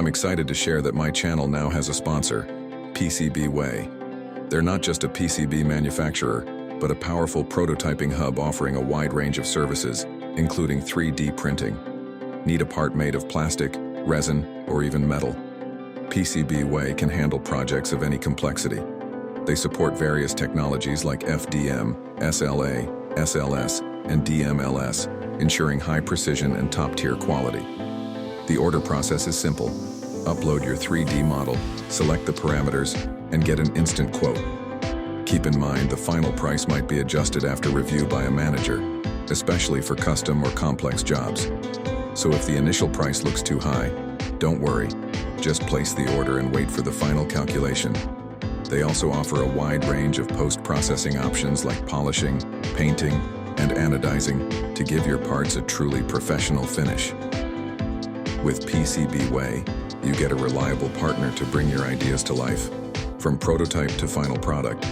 I'm excited to share that my channel now has a sponsor, PCBWay. They're not just a PCB manufacturer, but a powerful prototyping hub offering a wide range of services, including 3D printing. Need a part made of plastic, resin, or even metal? PCBWay can handle projects of any complexity. They support various technologies like FDM, SLA, SLS, and DMLS, ensuring high precision and top-tier quality. The order process is simple. Upload your 3D model, select the parameters, and get an instant quote. Keep in mind the final price might be adjusted after review by a manager, especially for custom or complex jobs. So if the initial price looks too high, don't worry. Just place the order and wait for the final calculation. They also offer a wide range of post-processing options like polishing, painting, and anodizing to give your parts a truly professional finish. With PCBWay, you get a reliable partner to bring your ideas to life. From prototype to final product,